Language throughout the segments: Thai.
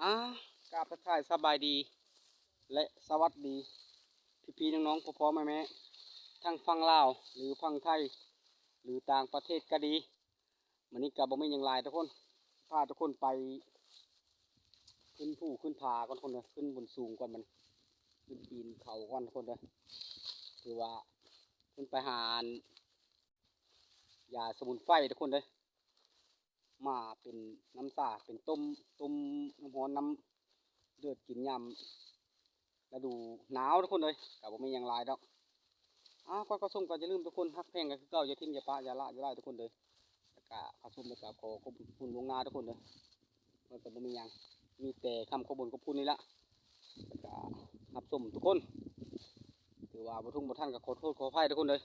อ่ากราบทักทายสบายดีและสวัสดีพี่ๆน้องๆพ่อๆแม่ๆทั้งฝั่งลาวหรือฝั่งไทยหรือต่างประเทศก็ดีวันนี้กับบ่มีอย่างไรทุกคนพาทุกคนไปขึ้นภูขึ้นผาก่อนคนเลยขึ้นบนสูงก่อนมันขึ้นปีนเขาก่อนคนเลยคือว่าขึ้นไปหายาสมุนไพรทุกคนเลยมาเป็นน้ำตาเป็นต้มน้ำร้อนน้ำเลือดกินยำ ฤดูหนาวทุกคนเลยกับผมมีอย่างไรดอกก็ส่งก็จะลืมทุกคนฮักแพงกันคือเก่าอย่าทิ้งอย่าปะอย่าละอย่าไล่ทุกคนเลยแล้วก็ขอชมแล้วก็ขอบคุณลวงหน้าทุกคนเลยมันก็บ่มีอย่างมีแต่คำขอบคุณนี่ละแล้วก็รับชมทุกคนถือว่าบ่ทุ่งบ่ท่านก็ขอโทษขออภัยทุกคนเลย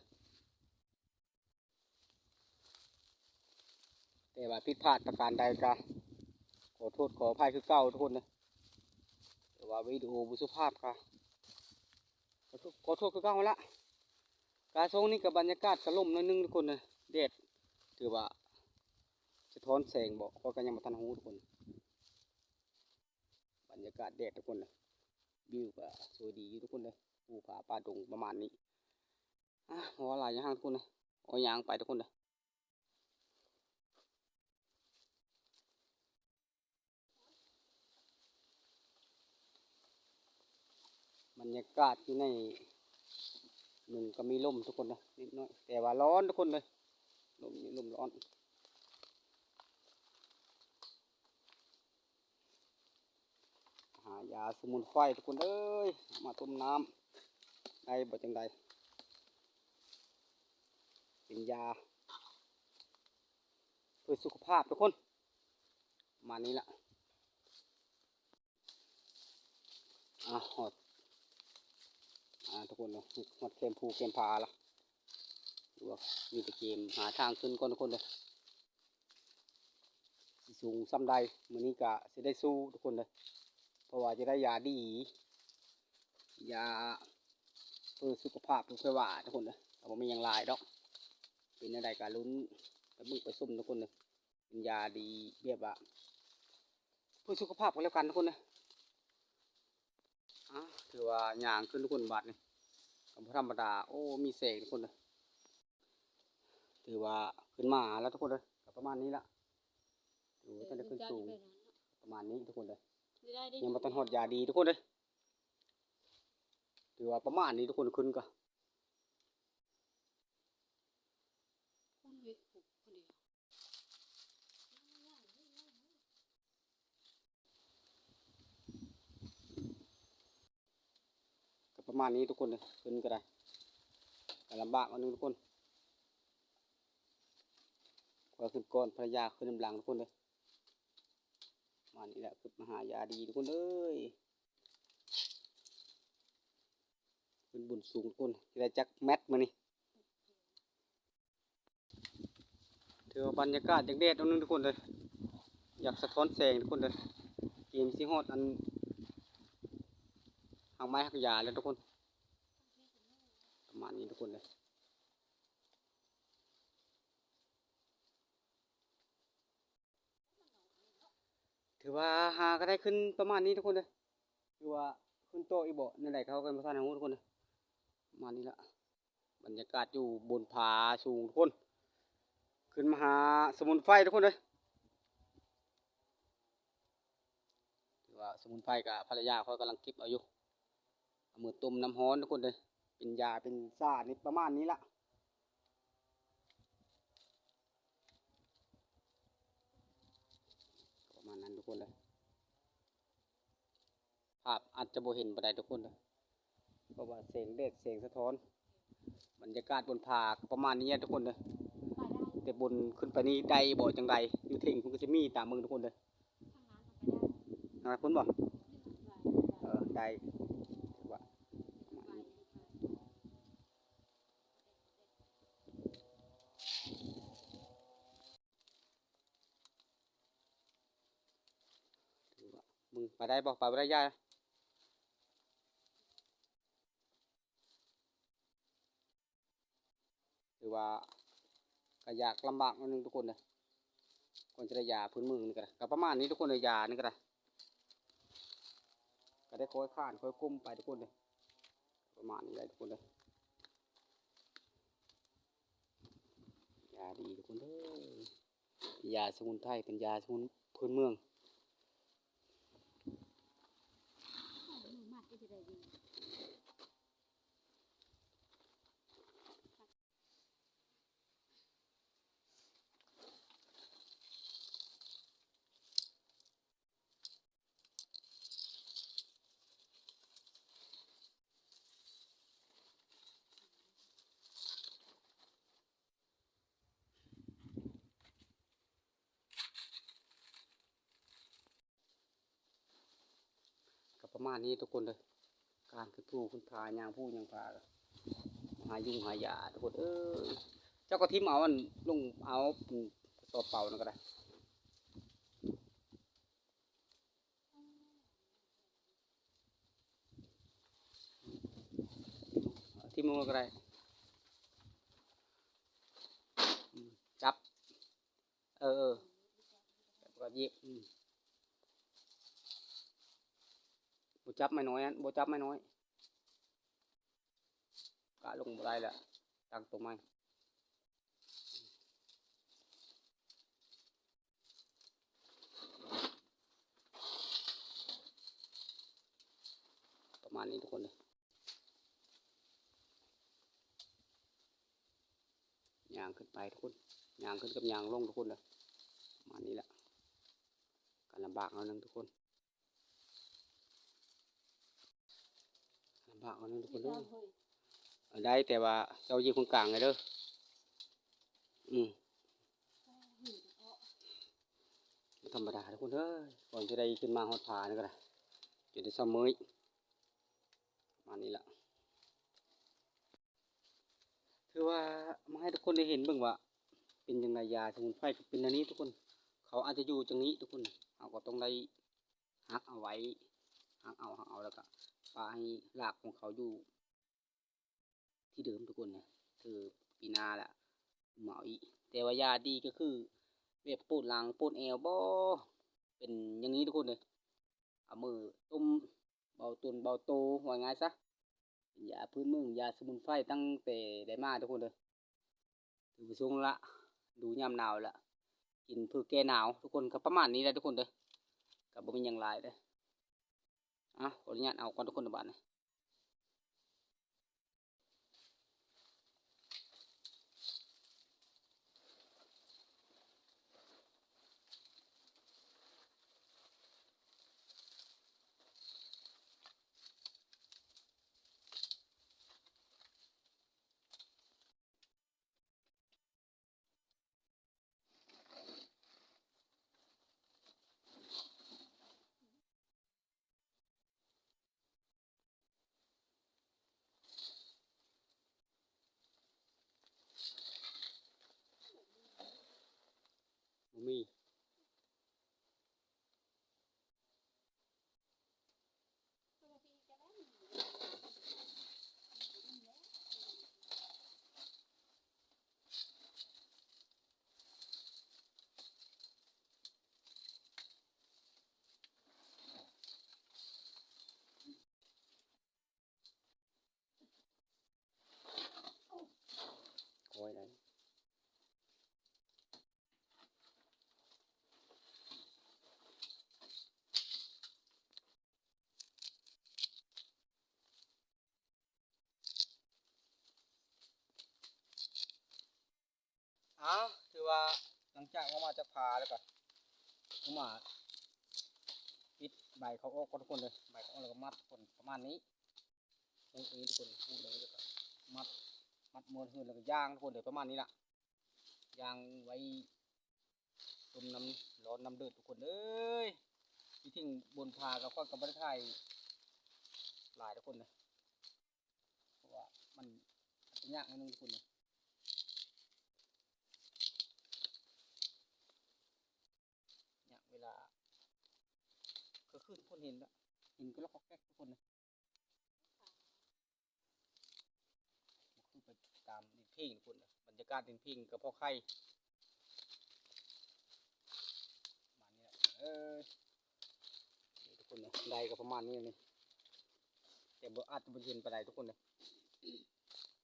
แต่ว่าผิดพลาดประการใดก็ขอโทษขออภัยคือเก่าทุกคนเลยแต่ว่าวิดีโอบุสุภาพก็ขอโทษคือเก่าละการส่งนี่กับบรรยากาศกระล่มนิดนึงทุกคนเลยแดดถือว่าสะท้อนแสงบอกก็ยังมาทันหูทุกคนบรรยากาศแดดทุกคนเลยวิวก็สวยดีทุกคนเลยภูผาป่าดงประมาณนี้หัวไหลายอย่างทุกคนเลยเอายางไปทุกคนเลยบรรยากาศที่ในหนึ่งก็มีลมทุกคนเลยนิดน้อยแต่ว่าร้อนทุกคนเลยลมร้อนหายาสมุนไพรทุกคนเอ้ยมาต้มน้ำได้บ่จังใดเป็นยาเพื่อสุขภาพทุกคนมานี้ละหอดทุกคนเลยหอดเข็มภูเข็มพาละดูว่ามีแต่เกมหาทางขึ้นก่อนทุกคนเลยสูงซ้ำใดมือนี้กะจะได้สู้ทุกคนเลยเพราะว่าจะได้ยาดียาเพื่อสุขภาพเพื่อว่าทุกคนเลยแต่ผมมีอย่างลายดอกเป็นอะไรการลุ้นไปบึกไปซุ่มทุกคนเลยเป็นยาดีเบียบว่าเพื่อสุขภาพกันแล้วกันทุกคนเลยถือว่าย่างขึ้นทุกคนบาทนี่กับธรรมดาโอ้มีเสกทุกคนเลยถือว่าขึ้นมาแล้วทุกคนเลยประมาณนี้ละถือว่าจะได้ขึ้นสูงประมาณนี้ทุกคนเลยยังมาต้นหอดยาดีทุกคนเลยถือว่าประมาณนี้ทุกคนขึ้นก็ประมาณนี้ทุกคนเลยขึ้นก็ได้แต่ลำบากอันนึงทุกคนก็ขึ้นก้อนภรรยาขึ้นลำหลังทุกคนเลยมานี่แหละคือมหายาดีทุกคนเอ้ยขึ้นบุญสูงทุกคนจะได้จักแมทมานี่ถือว่าบรรยากาศอย่างเด็ดอันนึงทุกคนเลยอยากสะท้อนแสงทุกคนเลยเกมซีฮอดอันหางไม้หักยาแล้วทุกคนประมาณนี้ทุกคนเลยถือว่าหาก็ได้ขึ้นประมาณนี้ทุกคนเลยถือว่าขึ้นโตอีบ่นั่นแหละเขากันมาสร้างหูทุกคนเลยประมาณนี้ละบรรยากาศอยู่บนผาสูงทุกคนขึ้นมาหาสมุนไพรทุกคนเลยถือว่าสมุนไพรกับภรรยาเขากำลังเก็บเอาอยู่เอามือต้มน้ำร้อนทุกคนเลยเป็นยาเป็นซ่านี่ประมาณนี้ละประมาณนั้นทุกคนเลยภาพอาจจะโบเห็นบันไดทุกคนเลยเพราะว่าเสียงแดดเสียงสะท้อนบรรยากาศบนผาประมาณนี้ทุกคนเลยแต่บนขึ้นไปนี่ได้บ่จังไรอยู่เท่งคุณก็จะมีตามเมืองทุกคนเลยอะไรคุณบอกได้ว่ามึงไปได้บอกไปได้ยากหรือว่าก็อยากลำบากนิดนึงทุกคนเลยคนจะได้ยาพื้นเมืองนี่ก็ได้ก็ประมาณนี้ทุกคนเลยยานี่ก็ได้ ก็ได้ค่อยข้านค่อยก้มไปทุกคนเลยประมาณนี้เลยทุกคนเลยยาดีทุกคนเลยยาสมุนไพรเป็นยาสมุนพื้นเมืองก็ประมาณนี้ทุกคนเลยการคือผู้คุณพายางผู้ยางพาหายุงหายาทุกคนเจ้าก็ทิมเอาอันลงเอาสอบเป่านั่นก็ได้ทิมลงก็ได้จับก็เย็บบ่จับไม่น้อยบ่จับไม่น้อยกะลงบ่ได้แหละตั้งตัวไม้ประมาณนี้ทุกคนเลยยางขึ้นไปทุกคนยางขึ้นกับยางลงทุกคนเลยประมาณนี้แหละการลำบากเอาหนึ่งทุกคนลำบากเอาหนึ่งทุกคนเลยได้แต่ว่าเจ้ายิงคนกลางไงเด้อธรรมดาทุกคนเด้อก่อนจะได้ขึ้นมาฮอดผานี่ก็ได้จะได้ซ้ำมื้อประมาณนี้แหละคือว่ามาให้ทุกคนได้เห็นเบิ่งว่าเป็นยังไงยาสมุนไพรเป็นอันนี้ทุกคนเขาอาจจะอยู่จังนี้ทุกคนเราก็ต้องได้หักเอาไว้หักเอาแล้วก็ปลาให้รากของเขาอยู่ที่เดิมทุกคนนะคือปีหน้าแหละเหมาอีกแต่ว่ายาดีก็คือเว็บปวดหลังปวดเอวบ่เป็นอย่างนี้ทุกคนเลยเอามือตุ้มเบาตุนเบาโตว่าไงซะเป็นยาพื้นเมืองยาสมุนไพรตั้งแต่ได้มาทุกคนเลยถือสูงละดูยามหนาวละกินเพื่อแก้หนาวทุกคนก็ประมาณนี้แหละทุกคนเลยกับบ่มีอย่างไรเลยขออนุญาตเอาก่อนทุกคนในบ้านนะบ่มีคอยได้ถือว่าหลังจากออกมาจากผาแล้วก็มาปิดใบเขาออกทุกคนเลยใบเขาออกแล้วก็มัดทุกคนประมาณนี้ตรงนี้ทุกคนพูดเลยแล้วก็มัดม้วนขึ้นแล้วก็ย่างทุกคนเลยประมาณนี้ละย่างไว้ต้มน้ำร้อนน้ำเดือดทุกคนเอ้ยที่ทิ้งบนผากับข้อนกับบริไทยหลายทุกคนเลยเพราะว่ามันอาจจะยากนิดนึงทุกคนเลยยากเวลาก็คือทุกคนเห็นแล้วเห็นก็ล็อกแก๊กทุกคนเลยคือไปตามดินเพ่งทุกคนเลยบรรยากาศดินเพ่งกับพ่อไข่ประมาณนี้แหละทุกคนเลยได้ก็ประมาณนี้เลย แต่บ่อาจจะบ่เห็นปานใดทุกคนเลย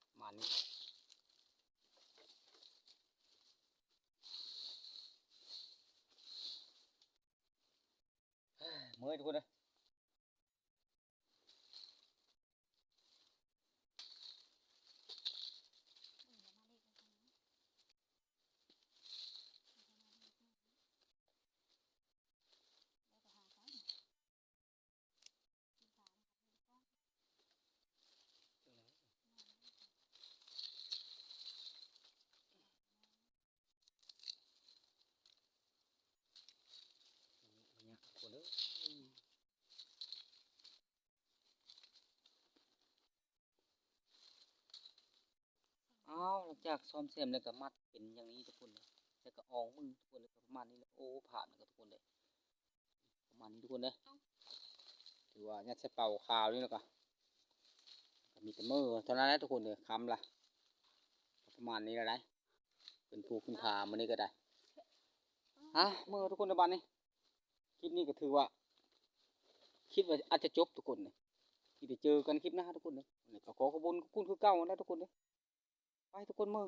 ประมาณนี้เมื่อยทุกคนเลยเนี่ยทุกคนเลยอ้าวหลังจากซ่อมแซมแล้วก็มัดเป็นอย่างนี้ทุกคนเลยแล้วก็อองมึงทุกคนเลยก็ประมาณนี้เลยโอ้ผ่านแล้วก็ทุกคนเลยประมาณนี้ทุกคนเลยถือว่าเนี่ยใช้เป่าขาวนี่แล้วก็มีแต่มือเท่านั้นแหละทุกคนเลยคำละประมาณนี้แล้วได้เป็นภูขึ้นขามันนี่ก็ได้มือทุกคนในบ้านนี้คลิปนี้ก็ถือว่าคิดว่าอาจจะจบทุกคนเลยที่ได้เจอกันคลิปหน้าทุกคนเลยก็ขอขอบคุณคือเก่าแล้วทุกคนเลยไปทุกคนมือ